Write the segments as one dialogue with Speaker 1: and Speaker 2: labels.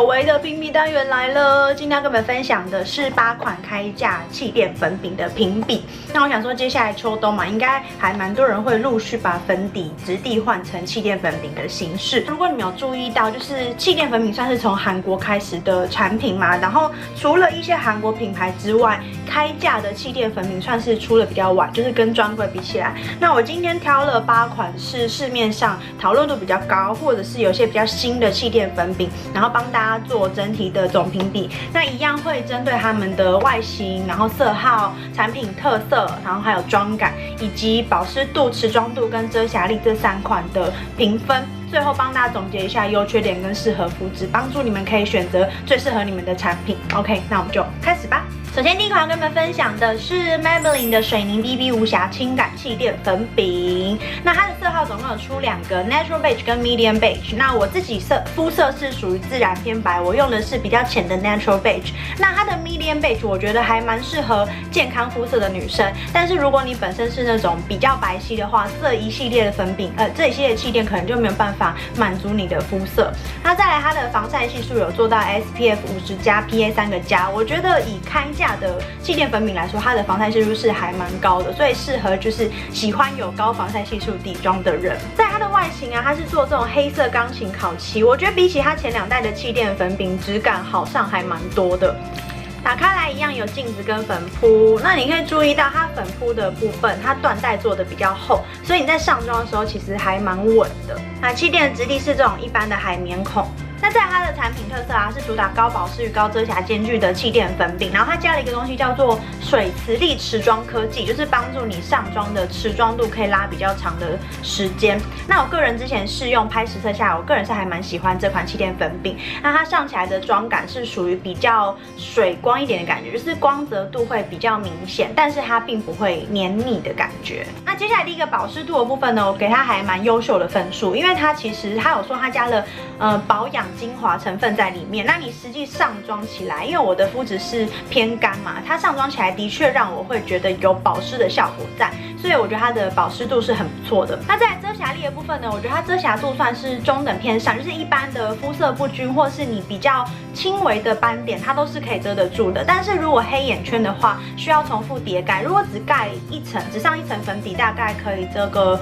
Speaker 1: 久违的评比单元来了，今天要跟你们分享的是8款开价气垫粉饼的评比。那我想说，接下来秋冬嘛，应该还蛮多人会陆续把粉底质地换成气垫粉饼的形式。如果你们有注意到，就是气垫粉饼算是从韩国开始的产品嘛，然后除了一些韩国品牌之外，开价的气垫粉饼算是出的比较晚，就是跟专柜比起来。那我今天挑了8款是市面上讨论度比较高，或者是有些比较新的气垫粉饼，然后帮大家做整体的总评比。那一样会针对他们的外形，然后色号、产品特色，然后还有妆感，以及保湿度、持妆度跟遮瑕力这3款的评分。最后帮大家总结一下优缺点跟适合肤质，帮助你们可以选择最适合你们的产品。OK， 那我们就开始吧。首先第一款要跟你们分享的是 Maybelline 的水凝 BB 无瑕轻感气垫粉饼。那它的色号总共有出2个 Natural Beige 跟 Medium Beige。那我自己肤色是属于自然偏白，我用的是比较浅的 Natural Beige。那它的 Medium Beige 我觉得还蛮适合健康肤色的女生，但是如果你本身是那种比较白皙的话，这一系列的粉饼，这一系列的气垫可能就没有办法满足你的肤色。那再来它的防晒系数有做到 SPF 50+PA 3个+，我觉得以开价的气垫粉饼来说，它的防晒系数是还蛮高的，所以适合就是喜欢有高防晒系数底妆的人。在它的外形啊，它是做这种黑色钢琴烤漆，我觉得比起它前2代的气垫粉饼，质感好上还蛮多的。打开来一样有镜子跟粉扑，那你可以注意到它粉扑的部分，它缎带做的比较厚，所以你在上妆的时候其实还蛮稳的。那气垫的质地是这种一般的海绵孔。那在它的产品特色啊，是主打高保湿与高遮瑕兼具的气垫粉饼，然后它加了一个东西叫做水磁力持妆科技，就是帮助你上妆的持妆度可以拉比较长的时间。那我个人之前试用拍实测下来，我个人是还蛮喜欢这款气垫粉饼。那它上起来的妆感是属于比较水光一点的感觉，就是光泽度会比较明显，但是它并不会黏腻的感觉。那接下来第一个保湿度的部分呢，我给它还蛮优秀的分数，因为它其实它有说它加了保养精华成分在里面。那你实际上妆起来，因为我的肤质是偏干嘛，它上妆起来的确让我会觉得有保湿的效果在，所以我觉得它的保湿度是很不错的。那在遮瑕力的部分呢，我觉得它遮瑕度算是中等偏上，就是一般的肤色不均或是你比较轻微的斑点，它都是可以遮得住的。但是如果黑眼圈的话，需要重复叠盖。如果只盖一层，只上1层粉底，大概可以遮个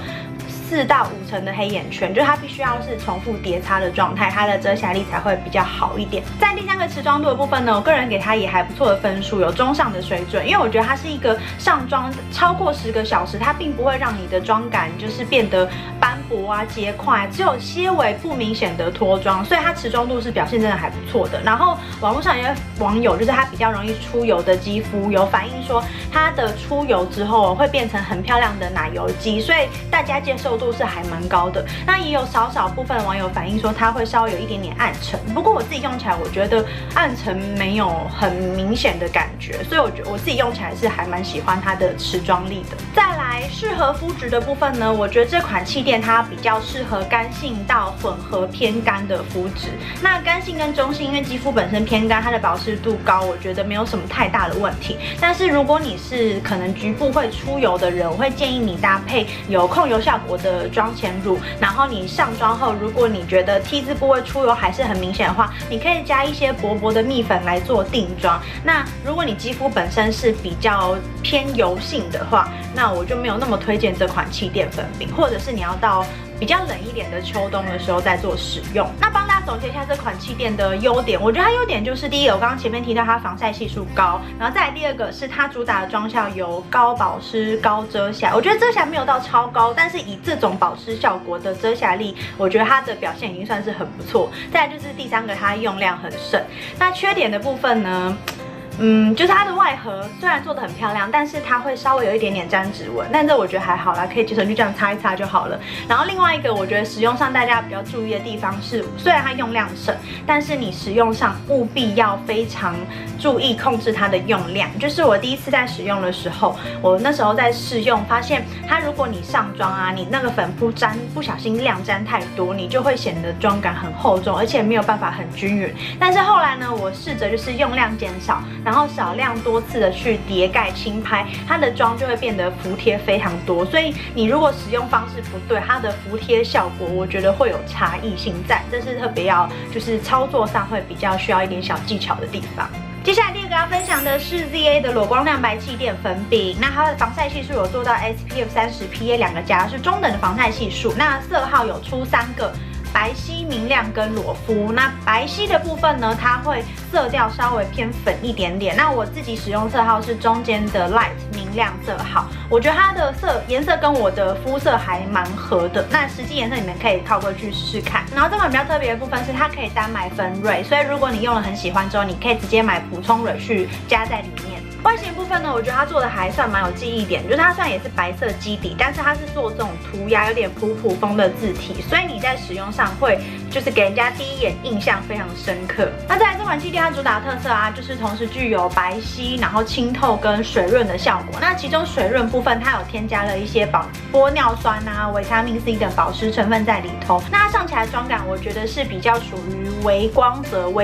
Speaker 1: 4到5层的黑眼圈，就是它必须要是重复叠擦的状态，它的遮瑕力才会比较好一点。在第3个持妆度的部分呢，我个人给它也还不错的分数，有中上的水准，因为我觉得它是一个上妆超过10个小时，它并不会让你的妆感就是变得斑驳啊、结块，只有些微不明显的脱妆，所以它持妆度是表现真的还不错的。然后网络上有些网友就是它比较容易出油的肌肤，有反映说它的出油之后会变成很漂亮的奶油肌，所以大家接受度是还蛮高的。那也有少部分的网友反映说它会稍微有一点点暗沉，不过我自己用起来我觉得暗沉没有很明显的感觉，所以我自己用起来是还蛮喜欢它的持妆力的。再来适合肤质的部分呢，我觉得这款气垫它比较适合干性到混合偏干的肤质。那干性跟中性，因为肌肤本身偏干，它的保湿度高，我觉得没有什么太大的问题。但是如果你是可能局部会出油的人，我会建议你搭配有控油效果的妆前乳，然后你上妆后，如果你觉得 T 字部位出油还是很明显的话，你可以加一些薄薄的蜜粉来做定妆。那如果你肌肤本身是比较偏油性的话，那我就没有那么推荐这款气垫粉饼，或者是你要到比较冷一点的秋冬的时候再做使用。那帮大家总结一下这款气垫的优点，我觉得它优点就是第一个，我刚刚前面提到它防晒系数高，然后再来第2个是它主打的妆效有高保湿、高遮瑕。我觉得遮瑕没有到超高，但是以这种保湿效果的遮瑕力，我觉得它的表现已经算是很不错。再来就是第3个，它用量很省。那缺点的部分呢？就是它的外盒虽然做的很漂亮，但是它会稍微有一点点沾指纹，但这我觉得还好啦，可以接受，就这样擦一擦就好了。然后另外一个我觉得使用上大家比较注意的地方是，虽然它用量省，但是你使用上务必要非常注意控制它的用量。就是我第一次在使用的时候，我那时候在试用，发现它如果你上妆啊，你那个粉扑不小心量沾太多，你就会显得妆感很厚重，而且没有办法很均匀。但是后来呢，我试着就是用量减少。然后少量多次的去叠盖轻拍，它的妆就会变得服帖非常多。所以你如果使用方式不对，它的服帖效果我觉得会有差异性在，这是特别要就是操作上会比较需要一点小技巧的地方。接下来第二个要分享的是 ZA 的裸光亮白气垫粉饼，那它的防晒系数有做到 SPF 30PA 2个加，是中等的防晒系数。那色号有出3个。白皙、明亮跟裸肤，那白皙的部分呢，它会色调稍微偏粉一点点。那我自己使用色号是中间的 light 明亮色号，我觉得它的颜色跟我的肤色还蛮合的。那实际颜色你们可以靠过去试试看。然后这款比较特别的部分是它可以单买粉蕊，所以如果你用了很喜欢之后，你可以直接买补充蕊去加在里面。外形部分呢，我觉得它做的还算蛮有记忆点，就是它虽然也是白色基底，但是它是做这种涂鸦有点普普风的字体，所以你在使用上会就是给人家第一眼印象非常深刻。那再来这款气垫它主打特色啊，就是同时具有白皙，然后清透跟水润的效果。那其中水润部分它有添加了一些玻尿酸啊、维他命 C 等保湿成分在里头。那它上起来的妆感，我觉得是比较属于微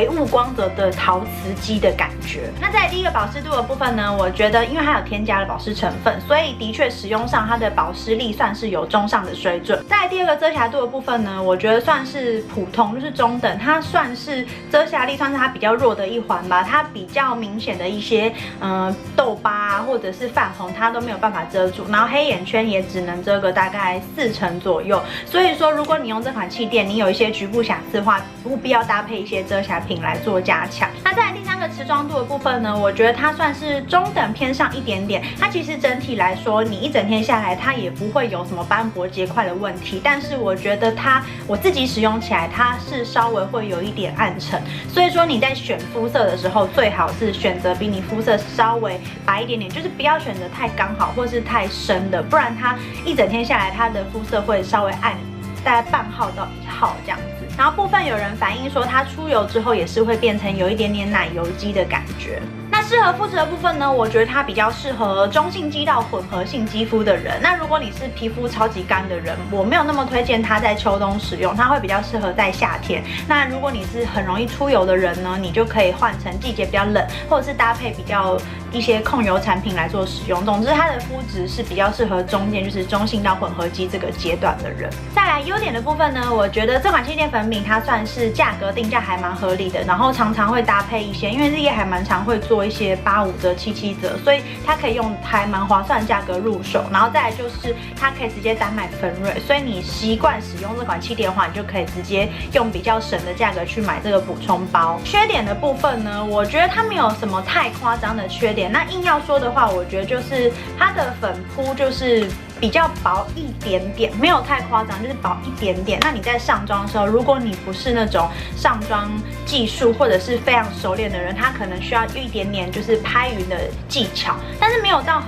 Speaker 1: 雾光泽的陶瓷肌的感觉。那在第一个保湿度的部分呢，我觉得因为它有添加了保湿成分，所以的确使用上它的保湿力算是有中上的水准。在第二个遮瑕度的部分呢，我觉得算是普通，就是中等，它算是遮瑕力算是它比较弱的一环吧。它比较明显的一些痘疤啊，或者是泛红，它都没有办法遮住，然后黑眼圈也只能遮个大概40%左右。所以说，如果你用这款气垫，你有一些局部瑕疵的话，务必要搭配一些遮瑕品来做加强。那再来第3个持妆度的部分呢，我觉得它算是中等偏上一点点。它其实整体来说，你一整天下来，它也不会有什么斑驳结块的问题。但是我觉得我自己使用起来，它是稍微会有一点暗沉。所以说你在选肤色的时候，最好是选择比你肤色稍微白一点点，就是不要选择太刚好或是太深的，不然它一整天下来，它的肤色会稍微暗，大概半号到1号这样子。然后部分有人反映说，它出油之后也是会变成有一点点奶油肌的感觉。那适合肤质的部分呢，我觉得它比较适合中性肌到混合性肌肤的人。那如果你是皮肤超级干的人，我没有那么推荐它在秋冬使用，它会比较适合在夏天。那如果你是很容易出油的人呢，你就可以换成季节比较冷，或者是搭配比较一些控油产品来做使用。总之，它的肤质是比较适合中间，就是中性到混合肌这个阶段的人。再来优点的部分呢，我觉得这款气垫粉饼它算是价格定价还蛮合理的，然后常常会搭配一些，因为日夜还蛮常会做一些85折、77折，所以它可以用还蛮划算的价格入手。然后再来就是它可以直接单买粉蕊，所以你习惯使用这款气垫的话，你就可以直接用比较省的价格去买这个补充包。缺点的部分呢，我觉得它没有什么太夸张的缺点。那硬要说的话，我觉得就是它的粉扑就是比较薄一点点，没有太夸张，就是薄一点点。那你在上妆的时候，如果你不是那种上妆技术或者是非常熟练的人，他可能需要一点点就是拍匀的技巧，但是没有到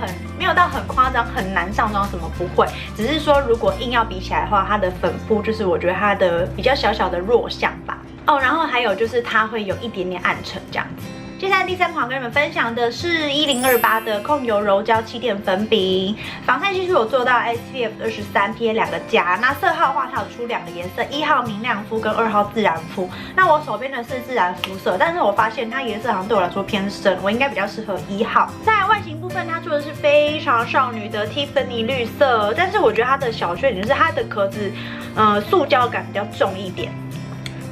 Speaker 1: 很夸张、很难上妆，什么不会。只是说如果硬要比起来的话，它的粉扑就是我觉得它的比较小小的弱项吧。哦，然后还有就是它会有一点点暗沉这样子。接下来第3款跟你们分享的是1028的控油柔胶气垫粉饼，防晒系数有做到 SPF 23PA 2个加。那色号的话，它有出2个颜色，1号明亮肤跟2号自然肤。那我手边的是自然肤色，但是我发现它颜色好像对我来说偏深，我应该比较适合1号。在外形部分，它做的是非常少女的 Tiffany 绿色，但是我觉得它的小缺点就是它的壳子，塑胶感比较重一点。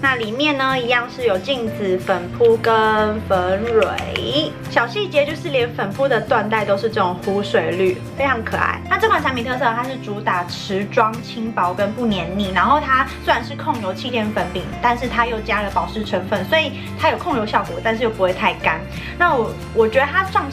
Speaker 1: 那里面呢，一样是有镜子、粉扑跟粉蕊，小细节就是连粉扑的缎带都是这种湖水绿，非常可爱。那这款产品特色，它是主打持妆、轻薄跟不黏腻，然后它虽然是控油气垫粉饼，但是它又加了保湿成分，所以它有控油效果，但是又不会太干。那我觉得它上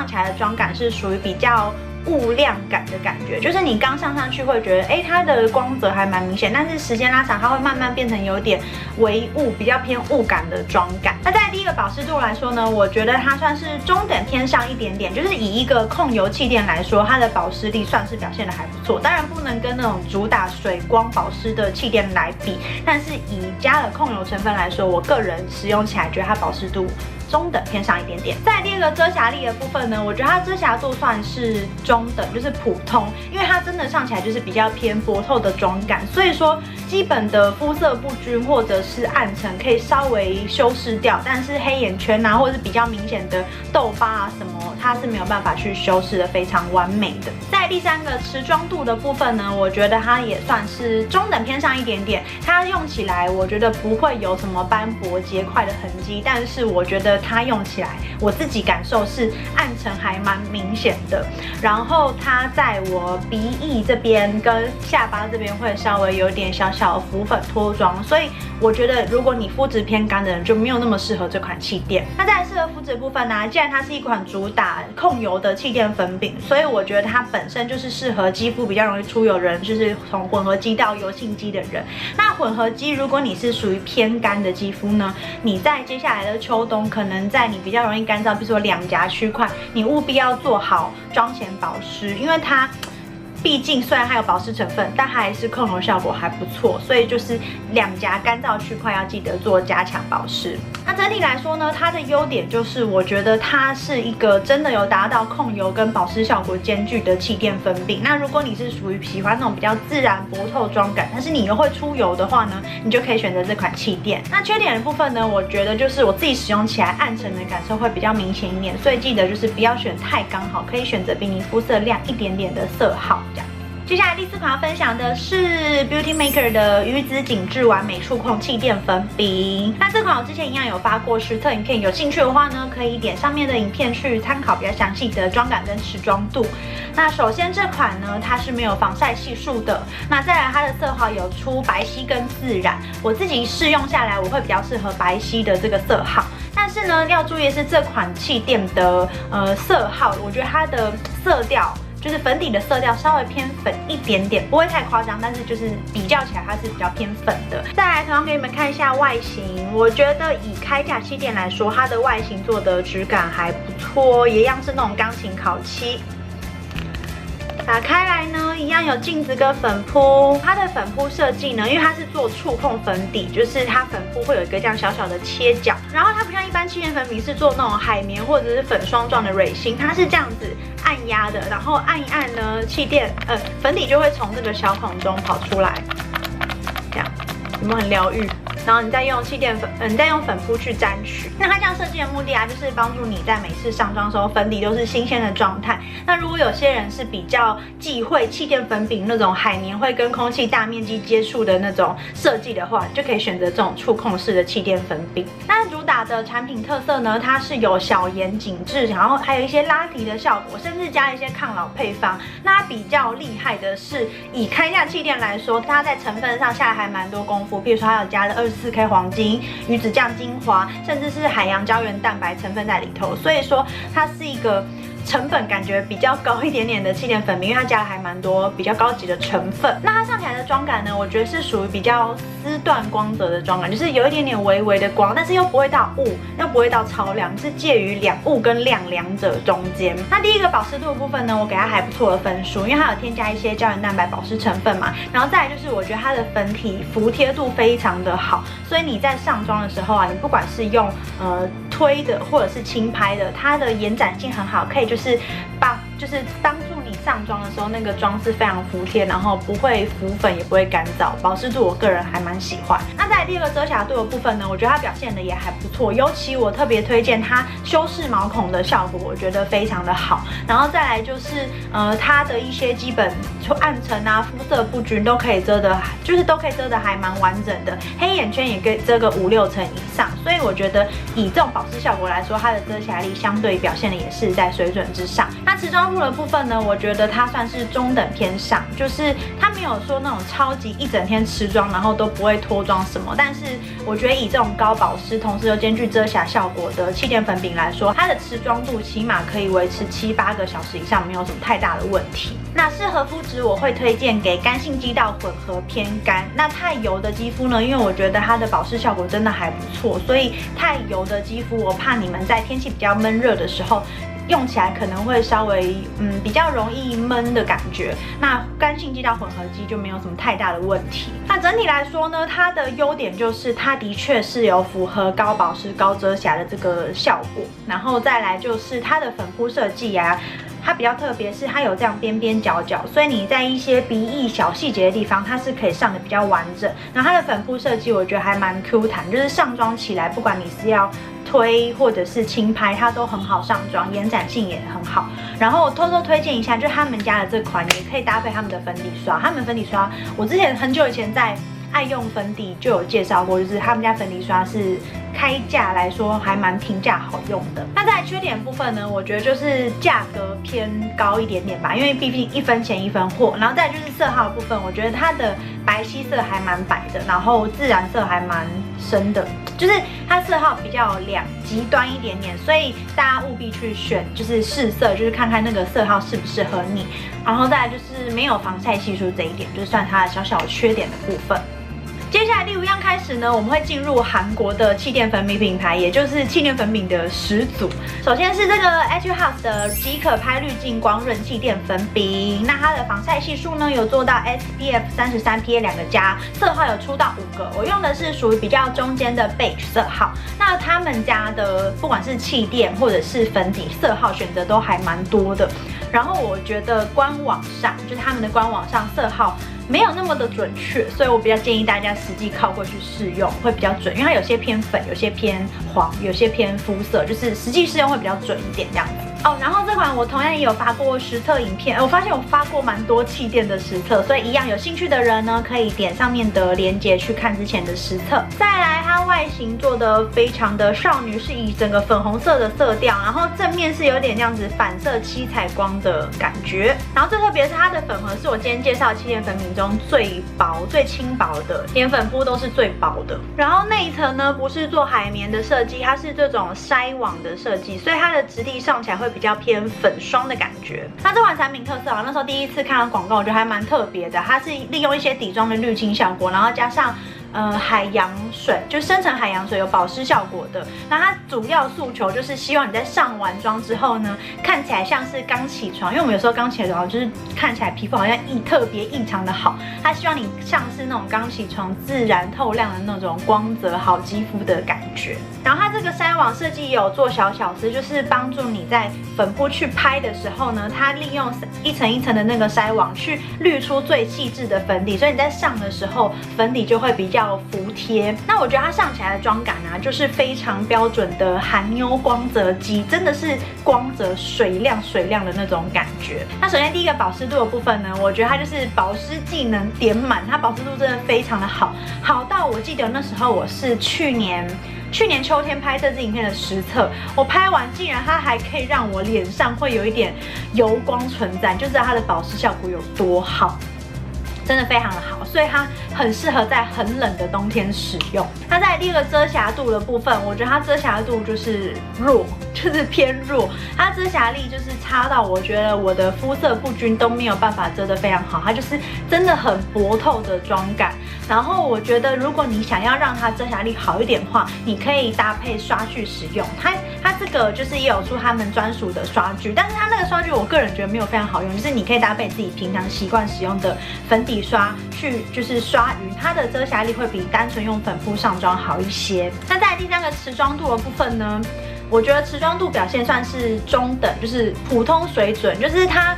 Speaker 1: 起来的妆感是属于比较雾亮感的感觉，就是你刚上去会觉得，它的光泽还蛮明显，但是时间拉长，它会慢慢变成有点微雾，比较偏雾感的妆感。那在第一个保湿度来说呢，我觉得它算是中等偏上一点点，就是以一个控油气垫来说，它的保湿力算是表现的还不错。当然不能跟那种主打水光保湿的气垫来比，但是以加了控油成分来说，我个人使用起来觉得它保湿度中等偏上一点点。再来第2个遮瑕力的部分呢，我觉得它遮瑕度算是中等，就是普通，因为它真的上起来就是比较偏薄透的妆感，所以说基本的肤色不均或者是暗沉可以稍微修饰掉，但是黑眼圈啊，或者是比较明显的痘疤啊什么，它是没有办法去修饰的非常完美的。在第三个持妆度的部分呢，我觉得它也算是中等偏上一点点，它用起来我觉得不会有什么斑驳结块的痕迹，但是我觉得它用起来我自己感受是暗沉还蛮明显的，然后它在我鼻翼这边跟下巴这边会稍微有点小小的浮粉脱妆，所以我觉得如果你肤质偏干的人就没有那么适合这款气垫。那再来适合肤质的部分呢，既然它是一款主打控油的气垫粉饼，所以我觉得它本身就是适合肌肤比较容易出油的人，就是从混合肌到油性肌的人。那混合肌如果你是属于偏干的肌肤呢，你在接下来的秋冬可能在你比较容易干燥，比如说两颊区块，你务必要做好妆前保湿，因为它毕竟虽然它有保湿成分，但它还是控油效果还不错，所以就是两颊干燥区块要记得做加强保湿。那整体来说呢，它的优点就是我觉得它是一个真的有达到控油跟保湿效果兼具的气垫粉饼。那如果你是属于喜欢那种比较自然薄透妆感，但是你又会出油的话呢，你就可以选择这款气垫。那缺点的部分呢，我觉得就是我自己使用起来暗沉的感受会比较明显一点，所以记得就是不要选太刚好，可以选择比你肤色亮一点点的色号这样。接下来第4款要分享的是 Beauty Maker 的鱼子紧致完美触控气垫粉饼。那这款我之前一样有发过实测影片，有兴趣的话呢，可以点上面的影片去参考比较详细的妆感跟持妆度。那首先这款呢，它是没有防晒系数的。那再来它的色号有出白皙跟自然，我自己试用下来，我会比较适合白皙的这个色号。但是呢，要注意的是这款气垫的色号，我觉得它的色调。就是粉底的色调稍微偏粉一点点，不会太夸张，但是就是比较起来它是比较偏粉的。再来，同样给你们看一下外形，我觉得以开架气垫来说，它的外形做的质感还不错，也一样是那种钢琴烤漆。打开来呢，一样有镜子跟粉扑。它的粉扑设计呢，因为它是做触控粉底，就是它粉扑会有一个这样小小的切角，然后它不像一般气垫粉饼是做那种海绵或者是粉霜状的蕊芯，它是这样子按压的，然后按一按呢，气垫粉底就会从这个小孔中跑出来，这样有没有很疗愈？然后你再用气垫粉，你再用粉扑去沾取。那它这样设计的目的啊，就是帮助你在每次上妆的时候，粉底都是新鲜的状态。那如果有些人是比较忌讳气垫粉饼那种海绵会跟空气大面积接触的那种设计的话，就可以选择这种触控式的气垫粉饼。那主打的产品特色呢，它是有小颜紧致，然后还有一些拉提的效果，甚至加一些抗老配方。那它比较厉害的是，以开架气垫来说，它在成分上下来还蛮多功夫，譬如说它有加了24K 黄金、鱼子酱精华，甚至是海洋胶原蛋白成分在里头，所以说它是一个成本感觉比较高一点点的气垫粉饼，因为它加了还蛮多比较高级的成分。那它上起来的妆感呢，我觉得是属于比较丝缎光泽的妆感，就是有一点点微微的光，但是又不会到雾，又不会到超亮，是介于雾跟亮两者中间。那第一个保湿度的部分呢，我给它还不错的分数，因为它有添加一些胶原蛋白保湿成分嘛。然后再来就是我觉得它的粉体服帖度非常的好，所以你在上妆的时候啊，你不管是用推的或者是轻拍的，它的延展性很好，可以就是帮助你上妆的时候那个妆是非常服帖，然后不会浮粉也不会干燥，保湿度我个人还蛮喜欢。那在第二个遮瑕度的部分呢，我觉得它表现的也还不错，尤其我特别推荐它修饰毛孔的效果，我觉得非常的好。然后再来就是它的一些基本暗沉啊、肤色不均都可以遮的，就是都可以遮的还蛮完整的，黑眼圈也可以遮个5-6层以上，所以我觉得以这种保湿效果来说，它的遮瑕力相对表现的也是在水准之上。那持妆度的部分呢，我觉得它算是中等偏上，就是它没有说那种超级一整天持妆然后都不会脱妆什么，但是我觉得以这种高保湿同时又兼具遮瑕效果的气垫粉饼来说，它的持妆度起码可以维持7-8个小时以上，没有什么太大的问题。那适合肤质我会推荐给干性肌到混合偏干。那太油的肌肤呢，因为我觉得它的保湿效果真的还不错，所以太油的肌肤我怕你们在天气比较闷热的时候用起来可能会稍微比较容易闷的感觉，那干性肌到混合肌就没有什么太大的问题。那整体来说呢，它的优点就是它的确是有符合高保湿、高遮瑕的这个效果，然后再来就是它的粉扑设计啊。它比较特别是它有这样边边角角，所以你在一些鼻翼小细节的地方，它是可以上的比较完整。然后它的粉扑设计我觉得还蛮 Q 弹，就是上妆起来，不管你是要推或者是轻拍，它都很好上妆，延展性也很好。然后我偷偷推荐一下，就他们家的这款也可以搭配他们的粉底刷。他们粉底刷我之前很久以前在爱用粉底就有介绍过，就是他们家粉底刷是开价来说还蛮平价好用的。那在缺点部分呢，我觉得就是价格偏高一点点吧，因为毕竟1分钱1分货。然后再就是色号的部分，我觉得它的白皙色还蛮白的，然后自然色还蛮深的，就是它色号比较两极端一点点，所以大家务必去选，就是试色，就是看看那个色号适不适合你。然后再来就是没有防晒系数这一点，就是算它小小缺点的部分。接下来第5样开始呢，我们会进入韩国的气垫粉饼品牌，也就是气垫粉饼的始祖。首先是这个 Etude House 的即可拍滤镜光润气垫粉饼，那它的防晒系数呢有做到 SPF 33 PA 2个加，色号有出到5个，我用的是属于比较中间的 beige 色号。那他们家的不管是气垫或者是粉底色号选择都还蛮多的，然后我觉得官网上就是他们的官网上色号没有那么的准确，所以我比较建议大家实际靠过去试用会比较准，因为它有些偏粉，有些偏黄，有些偏肤色，就是实际试用会比较准一点这样子。哦，然后这款我同样也有发过实测影片，我发现我发过蛮多气垫的实测，所以一样有兴趣的人呢，可以点上面的链接去看之前的实测。再来，它外形做的非常的少女，是以整个粉红色的色调，然后正面是有点这样子反射七彩光的感觉。然后最特别是它的粉盒是我今天介绍的气垫粉饼中最薄、最轻薄的，连粉扑都是最薄的。然后内层呢不是做海绵的设计，它是这种筛网的设计，所以它的质地上起来会比较偏粉霜的感觉。那这款产品特色啊，那时候第一次看到广告，我觉得还蛮特别的。它是利用一些底妆的滤清效果，然后加上海洋水，就深层海洋水有保湿效果的。那它主要诉求就是希望你在上完妆之后呢，看起来像是刚起床，因为我们有时候刚起床就是看起来皮肤好像特别异常的好。它希望你像是那种刚起床自然透亮的那种光泽好肌肤的感觉。然后它这个筛网设计也有做小巧思，就是帮助你在粉扑去拍的时候呢，它利用一层一层的那个筛网去滤出最细致的粉底，所以你在上的时候粉底就会比较服帖。那我觉得它上起来的妆感啊，就是非常标准的韩妞光泽肌，真的是光泽水亮水亮的那种感觉。那首先第一个保湿度的部分呢，我觉得它就是保湿技能点满，它保湿度真的非常的好，好到我记得那时候我是去年秋天拍这支影片的实测，我拍完竟然它还可以让我脸上会有一点油光存在，就知道它的保湿效果有多好。真的非常的好，所以它很适合在很冷的冬天使用。那在第二个遮瑕度的部分，我觉得它遮瑕度就是弱，就是偏弱。它遮瑕力就是差到我觉得我的肤色不均都没有办法遮得非常好，它就是真的很薄透的妆感。然后我觉得如果你想要让它遮瑕力好一点的话，你可以搭配刷具使用。它这个就是也有出他们专属的刷具，但是它那个刷具我个人觉得没有非常好用，就是你可以搭配自己平常习惯使用的粉底刷去就是刷匀，它的遮瑕力会比单纯用粉扑上妆好一些。那在第3个持妆度的部分呢，我觉得持妆度表现算是中等，就是普通水准，就是它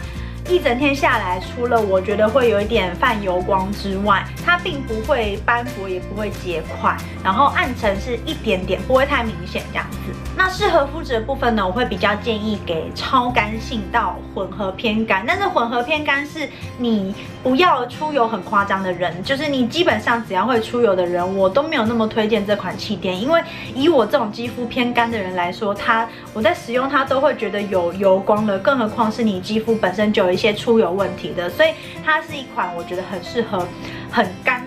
Speaker 1: 一整天下来，除了我觉得会有一点泛油光之外，它并不会斑驳，也不会结块，然后暗沉是一点点，不会太明显这样子。那适合肤质的部分呢，我会比较建议给超干性到混合偏干，但是混合偏干是你不要出油很夸张的人，就是你基本上只要会出油的人，我都没有那么推荐这款气垫，因为以我这种肌肤偏干的人来说，我在使用它都会觉得有油光了，更何况是你肌肤本身就有一些出油问题的，所以它是一款我觉得很适合很干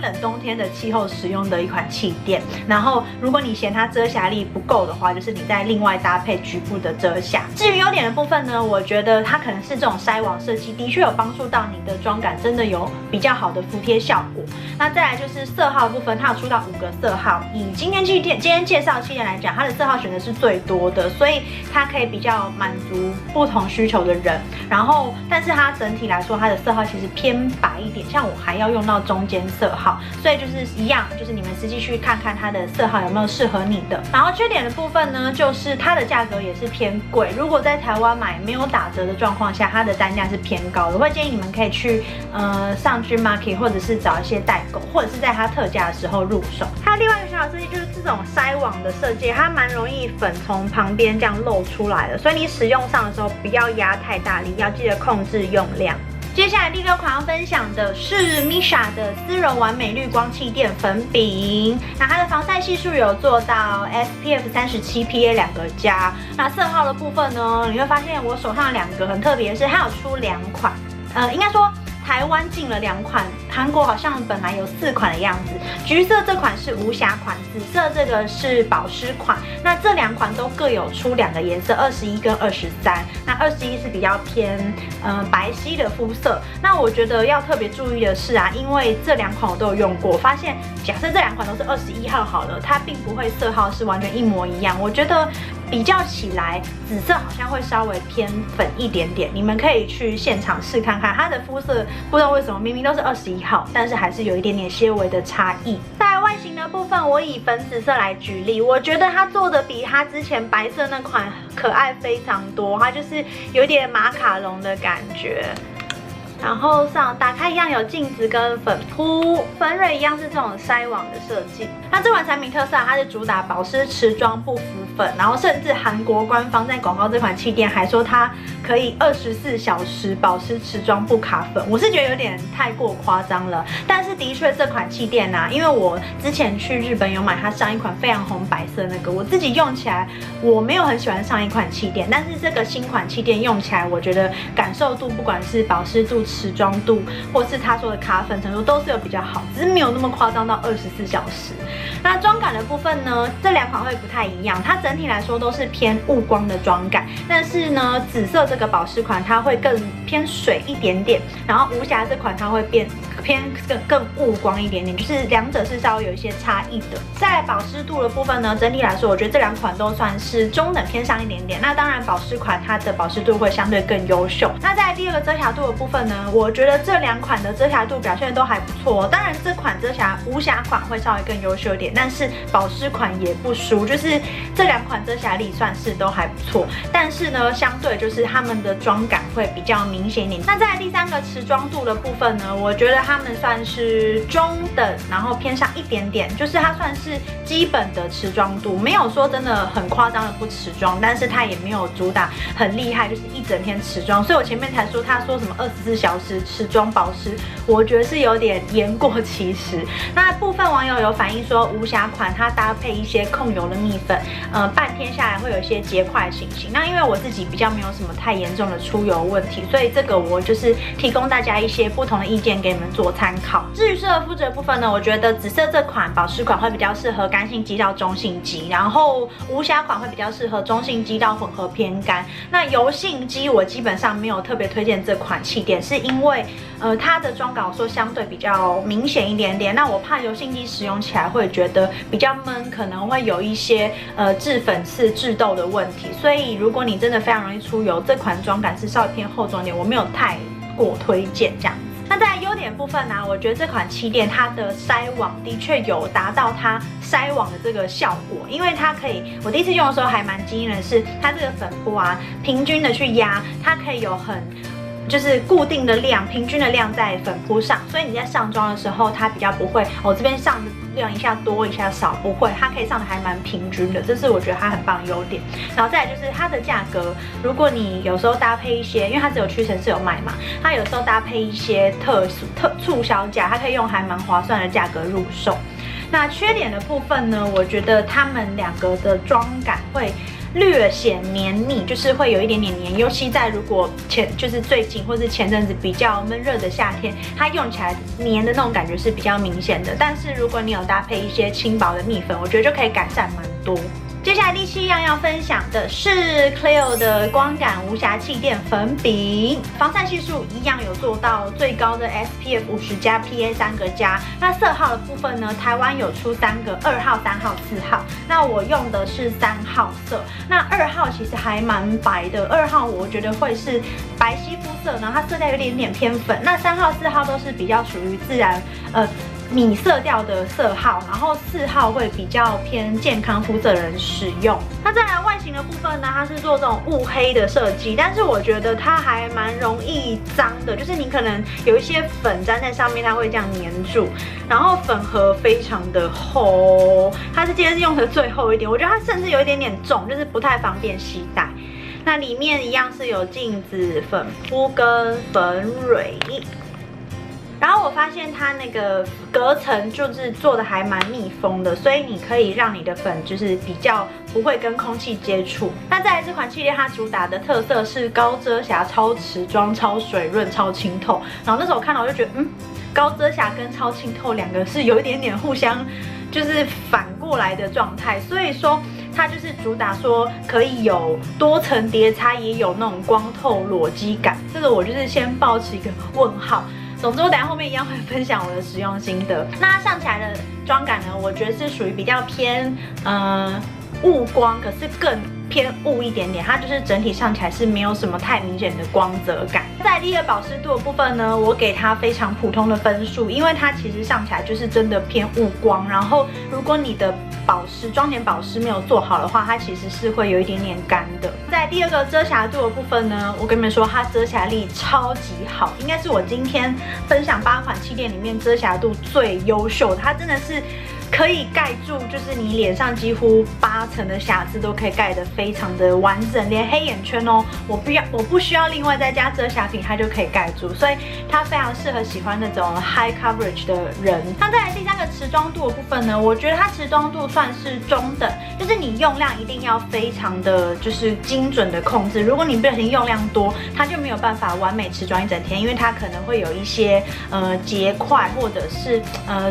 Speaker 1: 冷冬天的气候使用的一款气垫。然后如果你嫌它遮瑕力不够的话，就是你再另外搭配局部的遮瑕。至于优点的部分呢，我觉得它可能是这种筛网设计的确有帮助到你的妆感，真的有比较好的服帖效果。那再来就是色号的部分，它有出到5个色号，以今天介绍气垫来讲，它的色号选的是最多的，所以它可以比较满足不同需求的人。然后但是它整体来说，它的色号其实偏白一点，像我还还要用到中间色号，所以就是一样，就是你们实际去看看它的色号有没有适合你的。然后缺点的部分呢，就是它的价格也是偏贵，如果在台湾买没有打折的状况下，它的单价是偏高的。我会建议你们可以去上 Gmarket 或者是找一些代购，或者是在它特价的时候入手。还有另外一个小小设计就是这种筛网的设计，它蛮容易粉从旁边这样漏出来的，所以你使用上的时候不要压太大力，要记得控制用量。接下来第6款要分享的是 Missha 的丝绒完美绿光气垫粉饼，那它的防晒系数有做到 SPF 37 PA 2+，那色号的部分呢，你会发现我手上2个很特别的是，它有出2款，应该说台湾进了2款，韩国好像本来有4款的样子。橘色这款是无瑕款，紫色这个是保湿款。那这2款都各有出2个颜色，21跟23。那21是比较偏白皙的肤色。那我觉得要特别注意的是啊，因为这2款我都有用过，发现假设这2款都是21号好了，它并不会色号是完全一模一样。我觉得比较起来，紫色好像会稍微偏粉一点点，你们可以去现场试看看它的肤色。不知道为什么明明都是21号，但是还是有一点点些微的差异。在外形的部分，我以粉紫色来举例，我觉得它做的比它之前白色那款可爱非常多，它就是有点马卡龙的感觉。然后打开一样有镜子跟粉扑，粉蕊一样是这种筛网的设计。那这款产品特色它是主打保湿持妆不浮粉，然后甚至韩国官方在广告这款气垫还说它可以24小时保湿持妆不卡粉。我是觉得有点太过夸张了，但是的确这款气垫啊，因为我之前去日本有买它上一款非常红白色那个，我自己用起来我没有很喜欢上一款气垫，但是这个新款气垫用起来，我觉得感受度不管是保湿度、持妆度，或是他说的卡粉程度都是有比较好，只是没有那么夸张到24小时。那妆感的部分呢，这2款会不太一样，它整体来说都是偏雾光的妆感，但是呢，紫色这个保湿款它会更偏水一点点，然后无瑕这款它会更雾光一点点，就是2者是稍微有一些差异的。在保湿度的部分呢，整体来说我觉得这2款都算是中等偏上一点点。那当然保湿款它的保湿度会相对更优秀。那在第2个遮瑕度的部分呢，我觉得这2款的遮瑕度表现都还不错。当然这款无瑕款会稍微更优秀一点，但是保湿款也不输，就是这2款遮瑕力算是都还不错。但是呢，相对就是它们的妆感会比较明显一点。那在第3个持妆度的部分呢，我觉得它们算是中等，然后偏上一点点，就是它算是基本的持妆度，没有说真的很夸张的不持妆，但是它也没有主打很厉害，就是一整天持妆。所以我前面才说他说什么24小时持妆保湿，我觉得是有点言过其实。那部分网友有反映说，无瑕款它搭配一些控油的蜜粉，半天下来会有一些结块情形。那因为我自己比较没有什么太严重的出油问题，所以这个我就是提供大家一些不同的意见给你们做参考。至于适合肤质的部分呢，我觉得紫色这款保湿款会比较适合干性肌到中性肌，然后无瑕款会比较适合中性肌到混合偏干。那油性肌我基本上没有特别推荐这款气垫，是因为它的妆感我说相对比较明显一点点，那我怕油性肌使用起来会觉得比较闷，可能会有一些致粉刺、致痘的问题。所以如果你真的非常容易出油，这款妆感是稍微偏厚重一点，我没有太过推荐这样子。那在优点部分呢，我觉得这款气垫它的筛网的确有达到它筛网的这个效果，因为它可以，我第一次用的时候还蛮惊艳的是，它这个粉扑啊，平均的去压，它可以有就是固定的量，平均的量在粉扑上，所以你在上妆的时候，它比较不会这边上的量一下多一下少，不会，它可以上的还蛮平均的，这是我觉得它很棒的优点。然后再来就是它的价格，如果你有时候搭配一些，因为它只有屈臣氏有卖嘛，它有时候搭配一些促销价，它可以用还蛮划算的价格入手。那缺点的部分呢，我觉得它们2个的妆感会略显黏腻，就是会有一点点黏，尤其在如果就是最近或是前阵子比较闷热的夏天，它用起来黏的那种感觉是比较明显的。但是如果你有搭配一些轻薄的蜜粉，我觉得就可以改善蛮多。接下来第7样要分享的是 Clio 的光感无瑕气垫粉饼，防晒系数一样有做到最高的 SPF 50++PA 3个+。那色号的部分呢，台湾有出3个，2号、3号、4号。那我用的是3号色。那2号其实还蛮白的，2号我觉得会是白皙肤色，然后它色调有点偏粉。那3号、4号都是比较属于自然米色调的色号，然后4号会比较偏健康肤色的人使用。那再来外形的部分呢，它是做这种雾黑的设计，但是我觉得它还蛮容易脏的，就是你可能有一些粉粘在上面，它会这样粘住。然后粉盒非常的厚，它是今天用的最厚一点，我觉得它甚至有一点点重，就是不太方便携带。那里面一样是有镜子、粉扑跟粉蕊。然后我发现它那个隔层就是做的还蛮密封的，所以你可以让你的粉就是比较不会跟空气接触。那再来这款系列，它主打的特色是高遮瑕、超持妆、超水润、超清透。然后那时候我看到我就觉得，高遮瑕跟超清透两个是有一点点互相就是反过来的状态，所以说它就是主打说可以有多层叠擦，也有那种光透裸肌感。这个我就是先抱持一个问号。总之，我等下后面一样会分享我的使用心得。那它上起来的妆感呢，我觉得是属于比较偏雾光，可是更偏雾一点点，它就是整体上起来是没有什么太明显的光泽感。在第2个保湿度的部分呢，我给它非常普通的分数，因为它其实上起来就是真的偏雾光。然后如果你的妆前保湿没有做好的话，它其实是会有一点点干的。在第2个遮瑕度的部分呢，我跟你们说，它遮瑕力超级好，应该是我今天分享8款气垫里面遮瑕度最优秀的，它真的是可以盖住，就是你脸上几乎8成的瑕疵都可以盖得非常的完整，连黑眼圈哦，我不需要另外再加遮瑕品，它就可以盖住，所以它非常适合喜欢那种 high coverage 的人。那再来第3个持妆度的部分呢，我觉得它持妆度算是中等，就是你用量一定要非常的就是精准的控制，如果你不小心用量多，它就没有办法完美持妆一整天，因为它可能会有一些结块或者是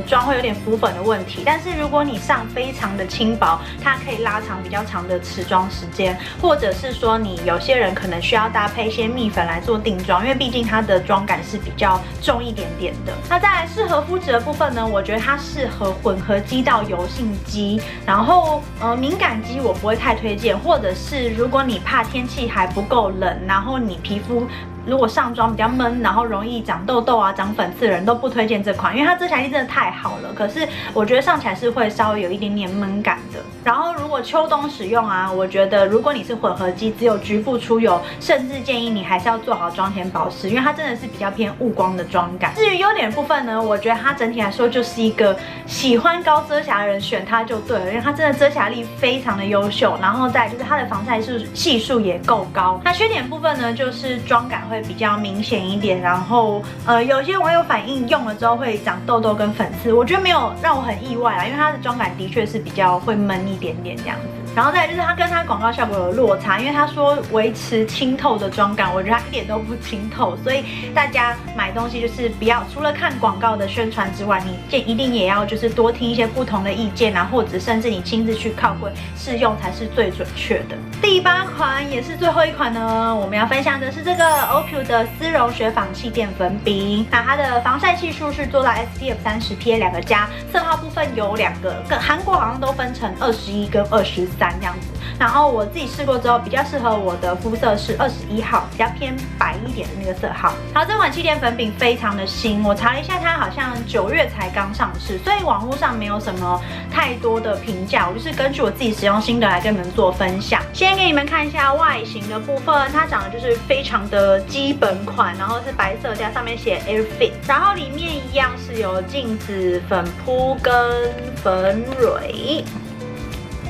Speaker 1: 妆会有点浮粉的问题。但是如果你上非常的轻薄，它可以拉长比较长的持妆时间，或者是说你有些人可能需要搭配一些蜜粉来做定妆，因为毕竟它的妆感是比较重一点点的。那再来适合肤质的部分呢，我觉得它适合混合肌到油性肌，然后敏感肌我不会太推荐，或者是如果你怕天气还不够冷，然后你皮肤如果上妆比较闷，然后容易长痘痘啊、长粉刺的人都不推荐这款，因为它遮瑕力真的太好了。可是我觉得上起来是会稍微有一点点闷感的。然后如果秋冬使用啊，我觉得如果你是混合肌，只有局部出油，甚至建议你还是要做好妆前保湿，因为它真的是比较偏雾光的妆感。至于优点的部分呢，我觉得它整体来说就是一个喜欢高遮瑕的人选它就对了，因为它真的遮瑕力非常的优秀，然后再就是它的防晒系数也够高。那缺点部分呢，就是妆感会比较明显一点，然后有些网友反映用了之后会长痘痘跟粉刺，我觉得没有让我很意外啦，因为它的妆感的确是比较会闷一点点这样子。然后再来就是它跟它广告效果有落差，因为他说维持清透的妆感，我觉得它一点都不清透，所以大家买东西就是不要除了看广告的宣传之外，你一定也要就是多听一些不同的意见啊，或者甚至你亲自去靠柜试用才是最准确的。第8款也是最后一款呢，我们要分享的是这个 OPUL 的丝绒雪纺气垫粉饼。那它的防晒系数是做到 SPF 30 PA 2个+，色号部分有2个，跟韩国好像都分成21跟23这样子。然后我自己试过之后，比较适合我的肤色是21号，比较偏白一点的那个色号。好，这款气垫粉饼非常的新，我查了一下，它好像9月才刚上市，所以网络上没有什么太多的评价，我就是根据我自己使用心得来跟你们做分享。先给你们看一下外形的部分，它长得就是非常的基本款，然后是白色加上面写 Air Fit， 然后里面一样是有镜子、粉扑跟粉蕊。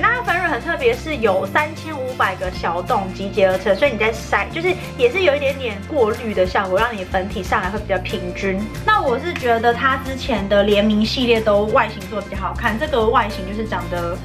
Speaker 1: 那它粉蕊很特别，是有3500个小洞集结而成，所以你在筛就是也是有一点点过滤的效果，让你粉体上来会比较平均。那我是觉得它之前的联名系列都外形做得比较好看，这个外形就是长得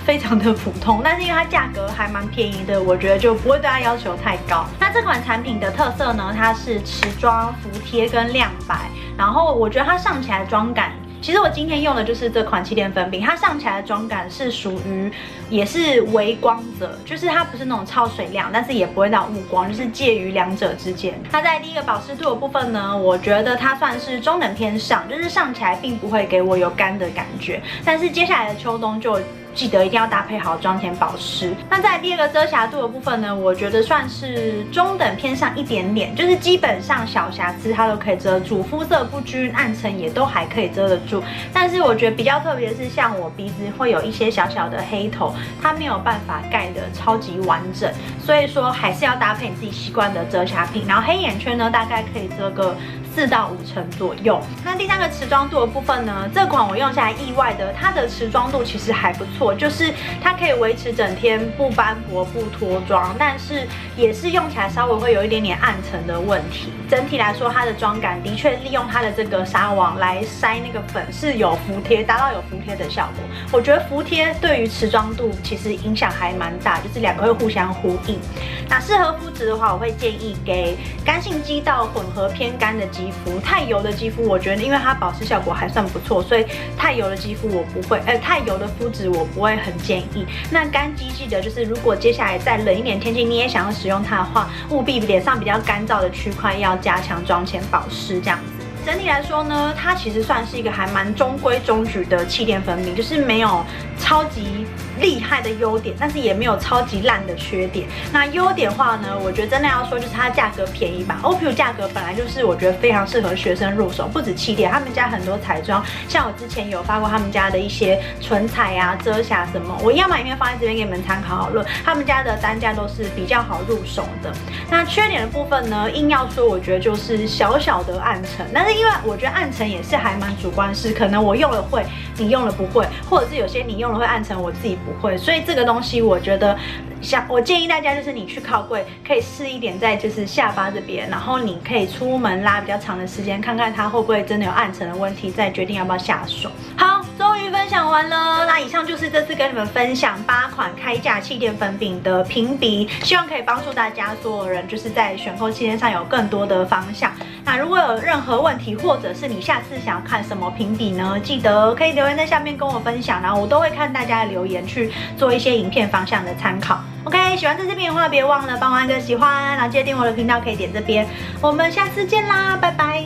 Speaker 1: 非常的普通，但是因为它价格还蛮便宜的，我觉得就不会对它要求太高。那这款产品的特色呢，它是持妆、服帖跟亮白，然后我觉得它上起来妆感其实我今天用的就是这款气垫粉饼，它上起来的妆感是属于也是微光泽，就是它不是那种超水亮，但是也不会到雾光，就是介于两者之间。那在第一个保湿度的部分呢，我觉得它算是中等偏上，就是上起来并不会给我有干的感觉，但是接下来的秋冬就记得一定要搭配好妆前保湿。那在第二个遮瑕度的部分呢，我觉得算是中等偏上一点点，就是基本上小瑕疵它都可以遮住，肤色不均、暗沉也都还可以遮得住。但是我觉得比较特别的是，像我鼻子会有一些小小的黑头，它没有办法盖得超级完整，所以说还是要搭配你自己习惯的遮瑕品。然后黑眼圈呢，大概可以遮个4到5成左右。那第三个持妆度的部分呢，这款我用下来意外的，它的持妆度其实还不错，就是它可以维持整天不斑驳不脱妆，但是也是用起来稍微会有一点点暗沉的问题。整体来说，它的妆感的确利用它的这个纱网来筛那个粉是有服帖，达到有服帖的效果。我觉得服帖对于持妆度其实影响还蛮大，就是两个会互相呼应。那适合肤质的话，我会建议给干性肌到混合偏干的肌肤。太油的肌肤，我觉得因为它保湿效果还算不错，所以太油的肌肤我不会，太油的肤质我不会很建议。那干肌记得就是，如果接下来再冷一点天气，你也想要使用它的话，务必脸上比较干燥的区块要加强妆前保湿这样子。整体来说呢，它其实算是一个还蛮中规中矩的气垫粉饼，就是没有超级厉害的优点，但是也没有超级烂的缺点。那优点的话呢，我觉得真的要说就是它价格便宜吧。OPIU 价格本来就是我觉得非常适合学生入手，不止气垫，他们家很多彩妆，像我之前有发过他们家的一些唇彩啊、遮瑕什么，我一样把影片放在这边给你们参考好了。他们家的单价都是比较好入手的。那缺点的部分呢，硬要说，我觉得就是小小的暗沉，但是因为我觉得暗沉也是还蛮主观，是可能我用了会，你用了不会，或者是有些你用了会暗沉，我自己不会，所以这个东西我觉得，我建议大家就是你去靠柜可以试一点在就是下巴这边，然后你可以出门拉比较长的时间，看看它会不会真的有暗沉的问题，再决定要不要下手。好，终于分享完了。那以上就是这次跟你们分享8款开价气垫粉饼的评比，希望可以帮助大家所有人就是在选购气垫上有更多的方向。那如果有任何问题，或者是你下次想要看什么评比呢？记得可以留言在下面跟我分享，然后我都会看大家的留言去做一些影片方向的参考。OK， 喜欢这支片的话，别忘了帮我按个喜欢，然后记得订我的频道，可以点这边。我们下次见啦，拜拜。